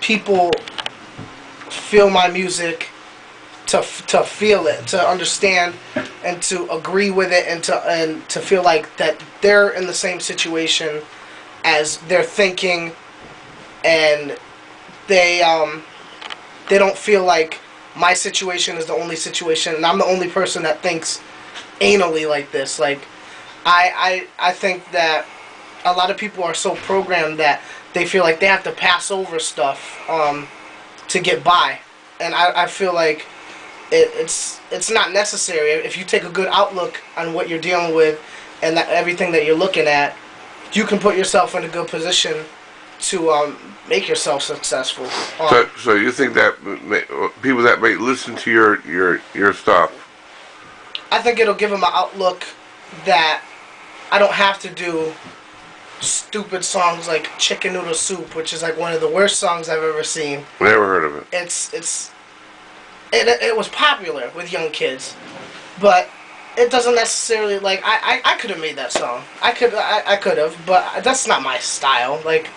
people feel my music, to feel it, to understand, and to agree with it, and to feel like that they're in the same situation as they're thinking, and they don't feel like my situation is the only situation, and I'm the only person that thinks anally like this. Like, I think that a lot of people are so programmed that they feel like they have to pass over stuff to get by, and I feel like it's not necessary. If you take a good outlook on what you're dealing with and everything that you're looking at, you can put yourself in a good position to make yourself successful. So you think that people that may listen to your stuff, I think it'll give them an outlook that I don't have to do stupid songs like Chicken Noodle Soup, which is like one of the worst songs I've ever seen. Never heard of it. It was popular with young kids, but it doesn't necessarily, like, I could have made that song. I could have, but that's not my style. Like,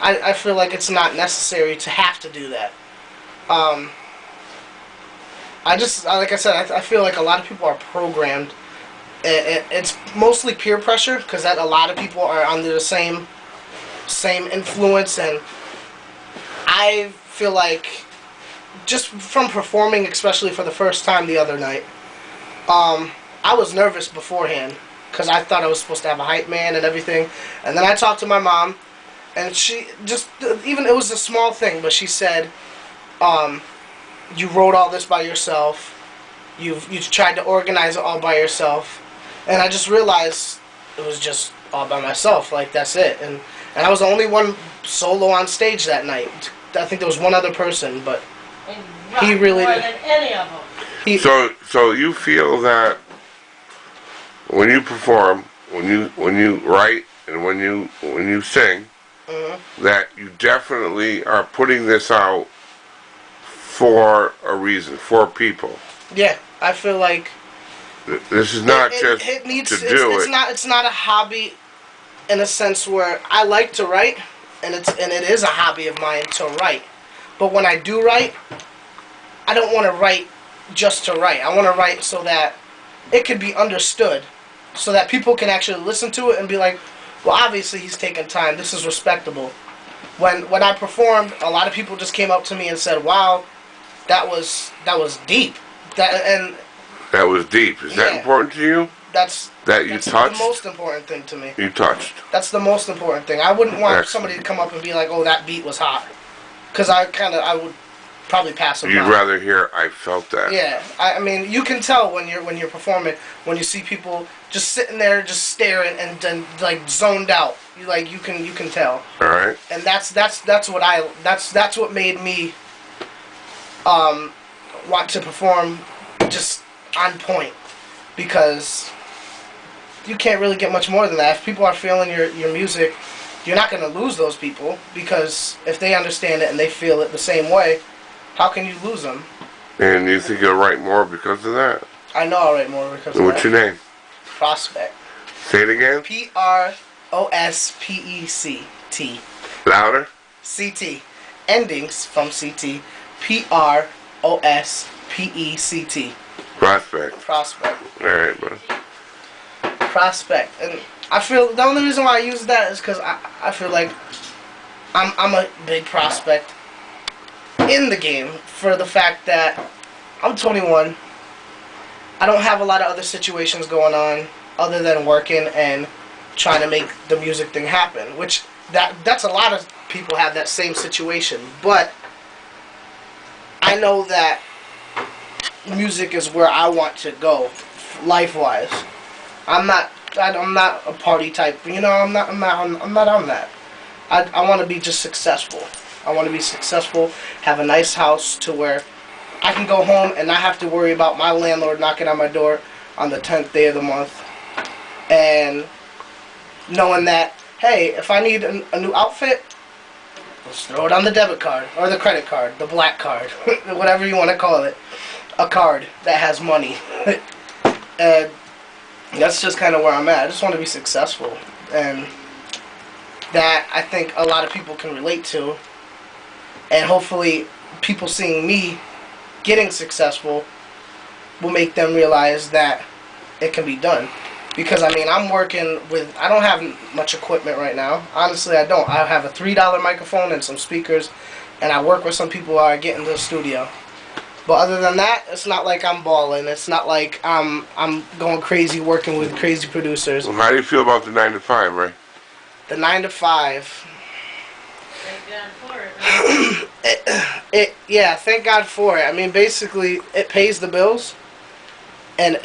I feel like it's not necessary to have to do that. Like I said, I feel like a lot of people are programmed. It's mostly peer pressure, because that a lot of people are under the same influence, and I feel like just from performing, especially for the first time the other night, I was nervous beforehand because I thought I was supposed to have a hype man and everything, and then I talked to my mom, and she just, even, it was a small thing, but she said, you wrote all this by yourself, you tried to organize it all by yourself, and I just realized it was just all by myself. Like, that's it, and I was the only one solo on stage that night. I think there was one other person, but he really more than any of them. So you feel that when you perform, when you write, and when you sing, that you definitely are putting this out for a reason, for people. Yeah, I feel like this is not just it needs, to do it. It's not a hobby in a sense where I like to write, and it is a hobby of mine to write. But when I do write, I don't want to write just to write. I want to write so that it could be understood, so that people can actually listen to it and be like, well, obviously he's taking time. This is respectable. When I performed, a lot of people just came up to me and said, "Wow, that was deep." That was deep. Is that important to you? That's touched? The most important thing to me. You touched. That's the most important thing. I wouldn't want somebody to come up and be like, "Oh, that beat was hot," because I would probably pass them by. You'd rather hear, "I felt that." Yeah, I mean, you can tell when you're performing, when you see people just sitting there, just staring and like zoned out. You can tell. All right. And that's what made me want to perform just on point, because you can't really get much more than that. If people are feeling your music, you're not going to lose those people, because if they understand it and they feel it the same way, how can you lose them? And you think you'll write more because of that? I know I'll write more because of that. What's your name? prospeC. Say it again. prospeC.T. Louder. CT. Endings from CT. prospeC.T. prospeC. All right, bro. prospeC. And I feel the only reason why I use that is because I feel like I'm a big prospect in the game, for the fact that I'm 21. I don't have a lot of other situations going on other than working and trying to make the music thing happen, which that's a lot of people have that same situation. But I know that music is where I want to go life-wise. I'm not a party type, I'm not on that. I want to be just successful. I want to be successful, have a nice house to where I can go home and not have to worry about my landlord knocking on my door on the 10th day of the month, and knowing that, hey, if I need a new outfit, let's throw it on the debit card or the credit card, the black card, whatever you want to call it, a card that has money. And that's just kind of where I'm at. I just want to be successful, and that I think a lot of people can relate to. and hopefully people seeing me getting successful will make them realize that it can be done. Because I mean, I'm working with, I don't have much equipment right now. Honestly, I don't. I have a $3 microphone and some speakers, and I work with some people while I get into the studio. But other than that, it's not like I'm balling. It's not like I'm going crazy working with crazy producers. Well, how do you feel about the 9 to 5, Ray? The 9 to 5. Thank God for it. Yeah, thank God for it. I mean, basically, it pays the bills, and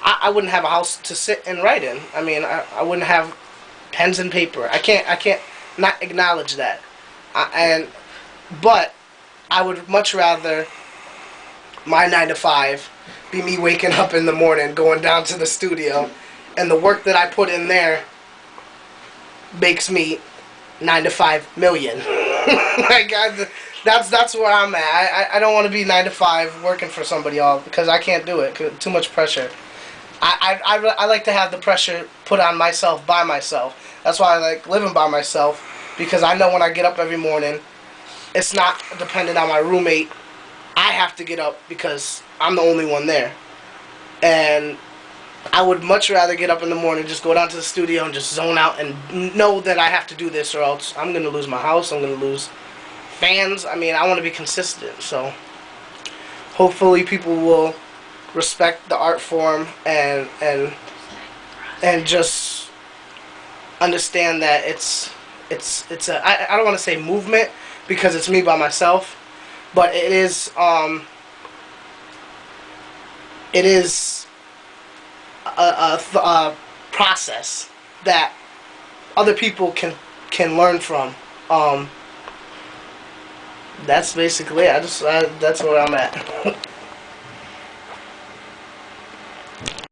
I wouldn't have a house to sit and write in. I mean, I wouldn't have pens and paper. I can't not acknowledge that. But I would much rather my 9 to 5 be me waking up in the morning, going down to the studio, and the work that I put in there makes me 9 to 5 million. Like that's where I'm at. I don't want to be 9 to 5 working for somebody all, because I can't do it. 'Cause too much pressure. I like to have the pressure put on myself by myself. That's why I like living by myself, because I know when I get up every morning, it's not dependent on my roommate. I have to get up because I'm the only one there. And I would much rather get up in the morning, just go down to the studio and just zone out and know that I have to do this, or else I'm going to lose my house, I'm going to lose fans. I mean, I want to be consistent, so hopefully people will respect the art form and just understand that it's I don't want to say movement, because it's me by myself, but it is a process that other people can learn from. That's basically it. That's where I'm at.